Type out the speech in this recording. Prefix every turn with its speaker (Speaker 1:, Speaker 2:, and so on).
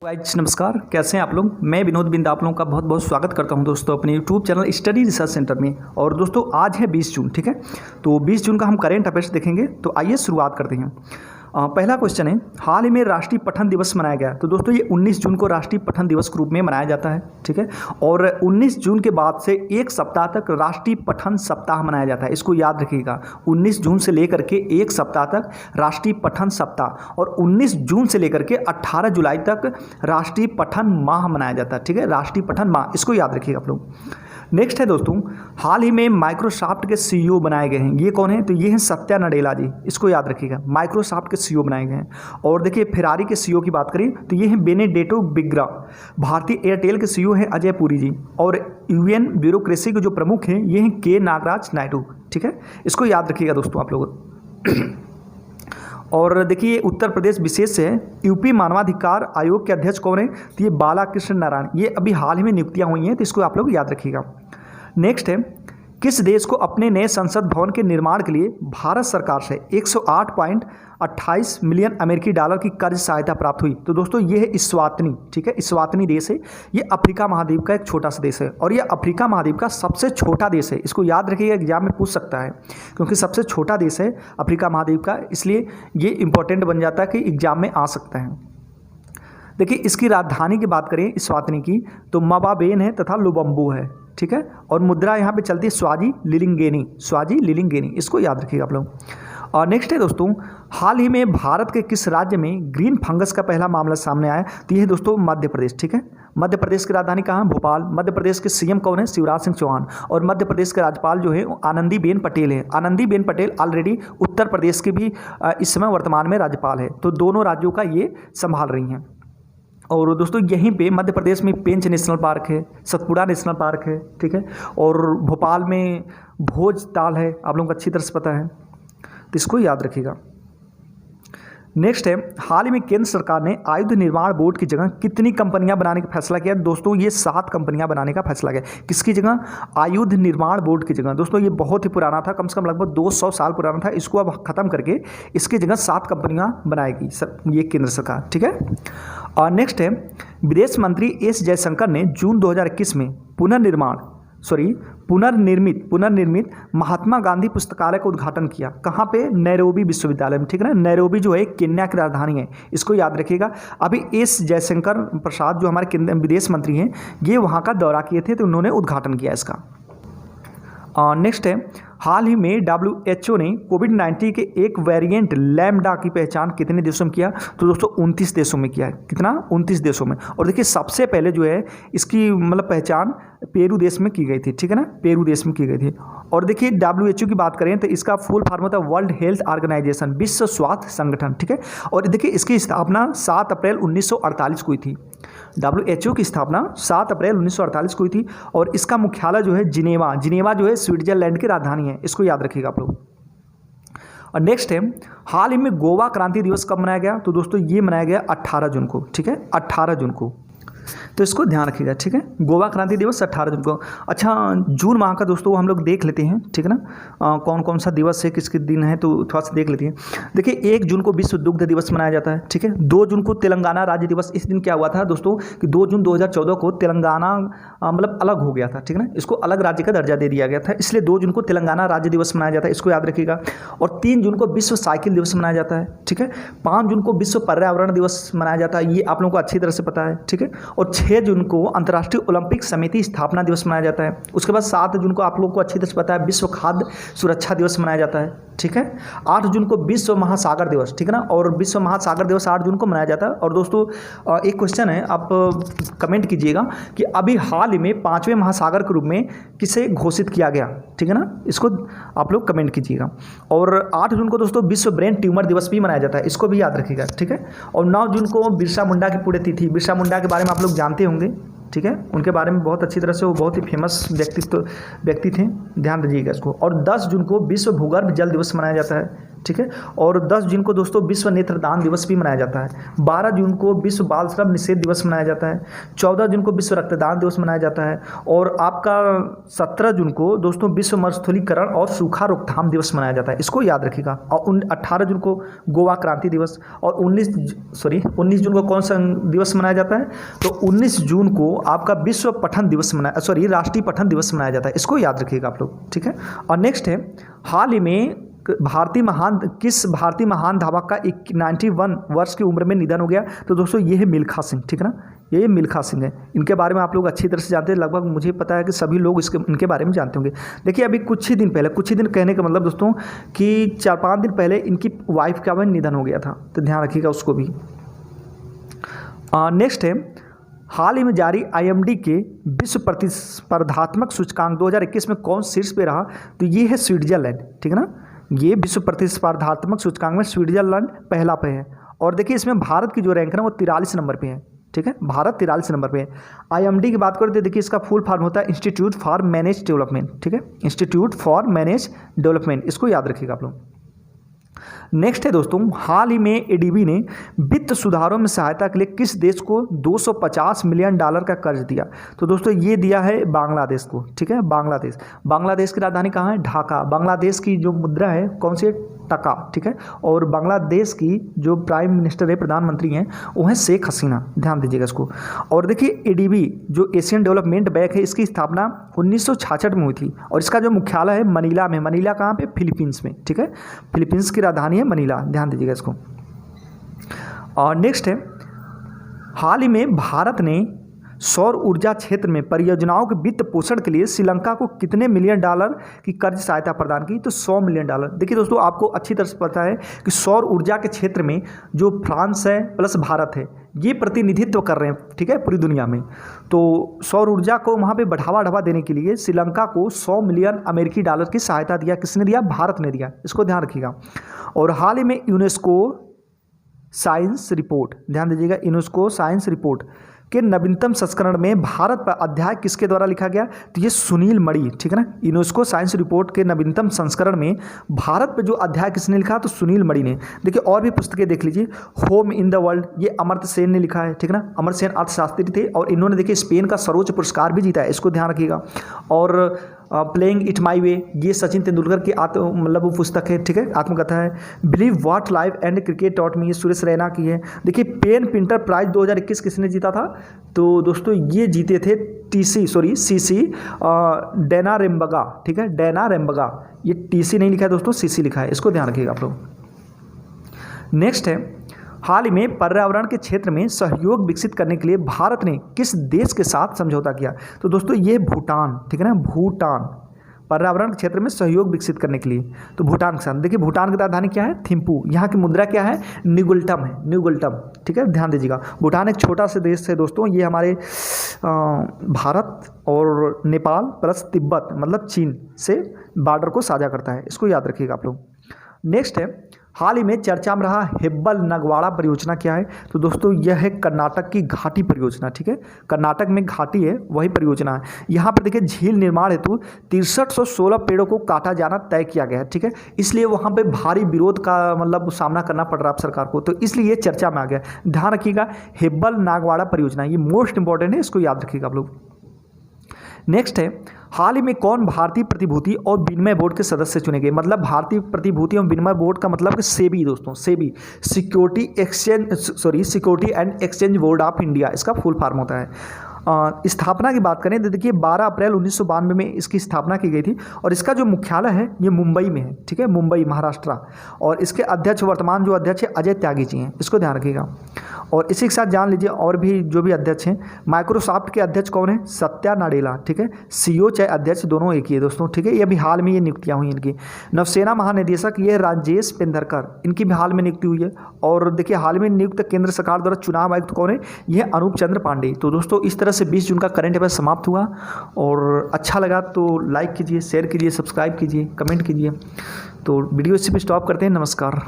Speaker 1: Guys नमस्कार, कैसे हैं आप लोग। मैं विनोद बिंद आप लोगों का बहुत बहुत स्वागत करता हूं दोस्तों अपने YouTube channel study research centre में। और दोस्तों आज है 20 जून, ठीक है। तो 20 जून का हम करेंट अफेयर्स देखेंगे। तो आइए शुरुआत करते हैं। पहला क्वेश्चन है, हाल ही में राष्ट्रीय पठन दिवस मनाया गया। तो दोस्तों ये 19 जून को राष्ट्रीय पठन दिवस के रूप में मनाया जाता है, ठीक है। और 19 जून के बाद से एक सप्ताह तक राष्ट्रीय पठन सप्ताह मनाया जाता है। इसको याद रखिएगा, 19 जून से लेकर के एक सप्ताह तक राष्ट्रीय पठन सप्ताह, और 19 जून से लेकर के 18 जुलाई तक राष्ट्रीय पठन माह मनाया जाता है, ठीक है। राष्ट्रीय पठन माह, इसको याद रखिएगा आप लोग। नेक्स्ट है दोस्तों, हाल ही में माइक्रोसॉफ्ट के सीईओ बनाए गए हैं। ये कौन है? तो ये हैं सत्या नडेला जी, इसको याद रखिएगा। माइक्रोसॉफ्ट के सीईओ बनाए गए हैं। और देखिए फेरारी के सीईओ की बात करें तो ये हैं बेनेडेटो बिग्रा। भारतीय एयरटेल के सीईओ हैं अजय पुरी जी। और यूएन ब्यूरोक्रेसी के जो प्रमुख हैं ये हैं के नागराज नायडू, ठीक है। इसको याद रखिएगा दोस्तों आप लोग। और देखिए उत्तर प्रदेश विशेष से है। यूपी मानवाधिकार आयोग के अध्यक्ष कौन है? तो ये बालाकृष्ण नारायण। ये अभी हाल ही में नियुक्तियां हुई हैं, तो इसको आप लोग याद रखिएगा। नेक्स्ट है, किस देश को अपने नए संसद भवन के निर्माण के लिए भारत सरकार से 108.28 मिलियन अमेरिकी डॉलर की कर्ज सहायता प्राप्त हुई? तो दोस्तों ये है इस्वातनी, ठीक है। इस्वातनी देश है। ये अफ्रीका महाद्वीप का एक छोटा सा देश है, और ये अफ्रीका महाद्वीप का सबसे छोटा देश है। इसको याद रखिएगा, एग्जाम में पूछ सकता है, क्योंकि सबसे छोटा देश है अफ्रीका महाद्वीप का, इसलिए ये इंपॉर्टेंट बन जाता है कि एग्जाम में आ सकता है। देखिए इसकी राजधानी की बात करें इस्वातनी की, तो मबाबेन है तथा लुबम्बू है, ठीक है। और मुद्रा यहाँ पे चलती है स्वाजी लिलिंगेनी, स्वाजी लिलिंगेनी, इसको याद रखिएगा आप लोग। और नेक्स्ट है दोस्तों, हाल ही में भारत के किस राज्य में ग्रीन फंगस का पहला मामला सामने आया? तो ये है दोस्तों मध्य प्रदेश, ठीक है। मध्य प्रदेश की राजधानी कहाँ है? भोपाल। मध्य प्रदेश के सीएम कौन है? शिवराज सिंह चौहान। और मध्य प्रदेश के राज्यपाल जो है आनंदीबेन पटेल है। आनंदीबेन पटेल ऑलरेडी उत्तर प्रदेश के भी इस समय वर्तमान में राज्यपाल है, तो दोनों राज्यों का ये संभाल रही हैं। और दोस्तों यहीं पे मध्य प्रदेश में पेंच नेशनल पार्क है, सतपुड़ा नेशनल पार्क है, ठीक है। और भोपाल में भोजताल है, आप लोगों को अच्छी तरह से पता है, तो इसको याद रखिएगा। नेक्स्ट है, हाल ही में केंद्र सरकार ने आयुध निर्माण बोर्ड की जगह कितनी कंपनियां बनाने का फैसला किया? दोस्तों ये 7 कंपनियां बनाने का फैसला किया। किसकी जगह? आयुध निर्माण बोर्ड की जगह। दोस्तों ये बहुत ही पुराना था, कम से कम लगभग 200 साल पुराना था। इसको अब खत्म करके इसकी जगह 7 कंपनियां बनाएगी ये केंद्र सरकार, ठीक है। और नेक्स्ट है, विदेश मंत्री एस जयशंकर ने जून 2021 में पुनर्निर्मित महात्मा गांधी पुस्तकालय का उद्घाटन किया। कहाँ पे? नैरोबी विश्वविद्यालय में, ठीक है ना। नैरोबी जो है केन्या की राजधानी है, इसको याद रखिएगा। अभी एस जयशंकर प्रसाद जो हमारे विदेश मंत्री हैं, ये वहाँ का दौरा किए थे, तो उन्होंने उद्घाटन किया इसका। नेक्स्ट है, हाल ही में WHO ने कोविड-19 के एक वेरिएंट लैम्डा की पहचान कितने देशों में किया? तो दोस्तों 29 देशों में किया है। कितना? 29 देशों में। और देखिए सबसे पहले जो है इसकी मतलब पहचान पेरू देश में की गई थी, ठीक है ना। पेरू देश में की गई थी। और देखिए WHO की बात करें तो इसका फुल फॉर्म होता है वर्ल्ड हेल्थ ऑर्गेनाइजेशन, विश्व स्वास्थ्य संगठन, ठीक है। और देखिए इसकी स्थापना 7 अप्रैल 1948 को हुई थी। WHO की स्थापना 7 अप्रैल 1948 को हुई थी। और इसका मुख्यालय जो है जिनेवा जो है स्विट्जरलैंड की राजधानी है, इसको याद रखिएगा आप लोग। और नेक्स्ट है, हाल ही में गोवा क्रांति दिवस कब मनाया गया? तो दोस्तों ये मनाया गया 18 जून को, ठीक है, 18 जून को, तो इसको ध्यान रखिएगा, ठीक है। गोवा क्रांति दिवस 18 जून को। अच्छा जून माह का दोस्तों हम लोग देख लेते हैं, ठीक है ना। कौन कौन सा दिवस है, किसके दिन है, तो थोड़ा सा देख लेते हैं। देखिए 1 जून को विश्व दुग्ध दिवस मनाया जाता है, ठीक है। 2 जून को तेलंगाना राज्य दिवस। इस दिन क्या हुआ था दोस्तों कि 2 जून 2014 को तेलंगाना मतलब अलग हो गया था, ठीक है ना। इसको अलग राज्य का दर्जा दे दिया गया था, इसलिए 2 जून को तेलंगाना राज्य दिवस मनाया जाता है, इसको याद रखिएगा। और 3 जून को विश्व साइकिल दिवस मनाया जाता है, ठीक है। 5 जून को विश्व पर्यावरण दिवस मनाया जाता है, ये आप लोगों को अच्छी तरह से पता है, ठीक है। और 6 जून को अंतर्राष्ट्रीय ओलंपिक समिति स्थापना दिवस मनाया जाता है। उसके बाद 7 जून को आप लोगों को अच्छी तरह से पता है विश्व खाद्य सुरक्षा दिवस मनाया जाता है, ठीक है। 8 जून को विश्व महासागर दिवस, ठीक है ना। और विश्व महासागर दिवस 8 जून को मनाया जाता है। और दोस्तों एक क्वेश्चन है, आप कमेंट कीजिएगा कि अभी हाल ही में 5वें महासागर के रूप में किसे घोषित किया गया, ठीक है ना। इसको आप लोग कमेंट कीजिएगा। और 8 जून को दोस्तों विश्व ब्रेन ट्यूमर दिवस भी मनाया जाता है, इसको भी याद रखिएगा, ठीक है। और 9 जून को बिरसा मुंडा की पुण्यतिथि। बिरसा मुंडा के बारे में आप लोग जानते होंगे, ठीक है। उनके बारे में बहुत अच्छी तरह से, वो बहुत ही फेमस व्यक्ति थे, ध्यान दीजिएगा इसको। और 10 जून को विश्व भूगर्भ जल दिवस मनाया जाता है, ठीक है। और 10 जून को दोस्तों विश्व नेत्रदान दिवस भी मनाया जाता है। 12 जून को विश्व बाल श्रम निषेध दिवस मनाया जाता है। 14 जून को विश्व रक्तदान दिवस मनाया जाता है। और आपका 17 जून को दोस्तों विश्व मरुस्थलीकरण और सूखा रोकथाम दिवस मनाया जाता है, इसको याद रखिएगा। और 18 जून को गोवा क्रांति दिवस। और 19 जून को कौन सा दिवस मनाया जाता है? तो 19 जून को आपका विश्व पठन दिवस राष्ट्रीय पठन दिवस मनाया जाता है, इसको याद रखिएगा आप लोग, ठीक है। और नेक्स्ट है, हाल ही में किस भारतीय महान धावक का 91 वर्ष की उम्र में निधन हो गया? तो दोस्तों ये है मिल्खा सिंह, ठीक है ना, ये मिल्खा सिंह है। इनके बारे में आप लोग अच्छी तरह से जानते हैं, लगभग मुझे पता है कि सभी लोग इनके बारे में जानते होंगे। देखिए अभी कुछ ही दिन कहने का मतलब दोस्तों कि 4-5 दिन पहले इनकी वाइफ का भी निधन हो गया था, तो ध्यान रखिएगा उसको भी। नेक्स्ट है, हाल ही में जारी IMD के विश्व प्रतिस्पर्धात्मक सूचकांक 2021 में कौन शीर्ष पे रहा? तो ये है स्विट्जरलैंड, ठीक है ना, ये विश्व प्रतिस्पर्धात्मक सूचकांक में स्विट्जरलैंड पहला पे है। और देखिए इसमें भारत की जो रैंक है वो 43 नंबर पे है, ठीक है, भारत 43 नंबर पे है। IMD की बात करें तो देखिए इसका फुल फॉर्म होता है इंस्टीट्यूट फॉर मैनेज डेवलपमेंट, ठीक है, इंस्टीट्यूट फॉर मैनेज डेवलपमेंट, इसको याद रखिएगा आप लोग। नेक्स्ट है दोस्तों, हाल ही में ADB ने वित्त सुधारों में सहायता के लिए किस देश को $250 मिलियन का कर्ज दिया? तो दोस्तों ये दिया है बांग्लादेश को, ठीक है, बांग्लादेश की राजधानी कहाँ है? ढाका। बांग्लादेश की जो मुद्रा है कौन सी है? टका, ठीक है। और बांग्लादेश की जो प्राइम मिनिस्टर है, प्रधानमंत्री हैं, वो है शेख हसीना, ध्यान दीजिएगा इसको। और देखिए ADB जो एशियन डेवलपमेंट बैंक है, इसकी स्थापना 1966 में हुई थी और इसका जो मुख्यालय है मनीला में। मनीला कहाँ पे? फिलीपींस में, ठीक है, फिलीपींस की राजधानी है मनीला, ध्यान दीजिएगा इसको। और नेक्स्ट है, हाल ही में भारत ने सौर ऊर्जा क्षेत्र में परियोजनाओं के वित्त पोषण के लिए श्रीलंका को कितने मिलियन डॉलर की कर्ज सहायता प्रदान की? तो $100 मिलियन। देखिए दोस्तों आपको अच्छी तरह से पता है कि सौर ऊर्जा के क्षेत्र में जो फ्रांस है प्लस भारत है, ये प्रतिनिधित्व कर रहे हैं, ठीक है, पूरी दुनिया में। तो सौर ऊर्जा को वहाँ पे बढ़ावा देने के लिए श्रीलंका को $100 मिलियन अमेरिकी डॉलर की सहायता दिया। किसने दिया? भारत ने दिया, इसको ध्यान रखिएगा। और हाल ही में यूनेस्को साइंस रिपोर्ट, ध्यान दीजिएगा, यूनेस्को साइंस रिपोर्ट के नवीनतम संस्करण में भारत पर अध्याय किसके द्वारा लिखा गया? तो ये सुनील मणि, ठीक है ना, यूनेस्को साइंस रिपोर्ट के नवीनतम संस्करण में भारत पर जो अध्याय किसने लिखा? तो सुनील मणि ने। देखिए और भी पुस्तकें देख लीजिए, होम इन द वर्ल्ड, ये अमर्त्य सेन ने लिखा है, ठीक है ना, अमर्त्य सेन अर्थशास्त्री थे और इन्होंने देखिए स्पेन का सर्वोच्च पुरस्कार भी जीता है, इसको ध्यान रखिएगा। और प्लेइंग इट माई वे, ये सचिन तेंदुलकर की वो पुस्तक है, ठीक है, आत्मकथा है। Believe what life and cricket taught me, ये सुरेश रैना की है। देखिए पेन पिंटर प्राइज 2021 किसने जीता था? तो दोस्तों ये जीते थे CC डैना रेम्बगा, ठीक है, डैना रेम्बगा। ये TC नहीं लिखा है दोस्तों, CC लिखा है, इसको ध्यान रखिएगा आप लोग। नेक्स्ट है, हाल ही में पर्यावरण के क्षेत्र में सहयोग विकसित करने के लिए भारत ने किस देश के साथ समझौता किया? तो दोस्तों ये भूटान, ठीक है ना, भूटान, पर्यावरण के क्षेत्र में सहयोग विकसित करने के लिए तो भूटान के साथ। देखिए भूटान की राजधानी क्या है? थिम्पू। यहाँ की मुद्रा क्या है? न्यूगुल्टम है, न्यूगुल्टम, ठीक है, ध्यान दीजिएगा। भूटान एक छोटा सा देश है दोस्तों, ये हमारे भारत और नेपाल प्लस तिब्बत मतलब चीन से बॉर्डर को साझा करता है, इसको याद रखिएगा आप लोग। नेक्स्ट है, हाल ही में चर्चा में रहा हेब्बल नगवाड़ा परियोजना क्या है? तो दोस्तों यह है कर्नाटक की घाटी परियोजना, ठीक है, कर्नाटक में घाटी है वही परियोजना है। यहाँ पर देखिए झील निर्माण हेतु 6316 पेड़ों को काटा जाना तय किया गया है, ठीक है, इसलिए वहाँ पे भारी विरोध का सामना करना पड़ रहा है सरकार को, तो इसलिए ये चर्चा में आ गया। ध्यान रखिएगा हेब्बल नागवाड़ा परियोजना, ये मोस्ट इंपॉर्टेंट है, इसको याद रखिएगा आप लोग। नेक्स्ट है, हाल ही में कौन भारतीय प्रतिभूति और विनिमय बोर्ड के सदस्य चुने गए? मतलब भारतीय प्रतिभूति और विनिमय बोर्ड का मतलब सेबी दोस्तों, SEBI security and exchange board of India, इसका फुल फॉर्म होता है। स्थापना की बात करें तो देखिए 12 अप्रैल 1992 में इसकी स्थापना की गई थी और इसका जो मुख्यालय है ये मुंबई में है, ठीक है, मुंबई महाराष्ट्र। और इसके अध्यक्ष वर्तमान जो अध्यक्ष है अजय त्यागी जी हैं, इसको ध्यान रखिएगा। और इसी के साथ जान लीजिए और भी जो भी अध्यक्ष हैं, माइक्रोसॉफ्ट के अध्यक्ष कौन है? सत्या नाडेला, ठीक है, CEO चाहे अध्यक्ष दोनों एक ही है दोस्तों, ठीक है, ये अभी हाल में ये नियुक्तियाँ हुई इनकी। नौसेना महानिदेशक ये राजेश पेंदरकर, इनकी भी हाल में नियुक्ति हुई है। और देखिए हाल में नियुक्त केंद्र सरकार द्वारा चुनाव आयुक्त कौन है? यह अनूप चंद्र पांडे। तो दोस्तों इस तरह से 20 जून का करंट अफेयर समाप्त हुआ और अच्छा लगा तो लाइक कीजिए, शेयर कीजिए, सब्सक्राइब कीजिए, कमेंट कीजिए। तो वीडियो इसी पे स्टॉप करते हैं, नमस्कार।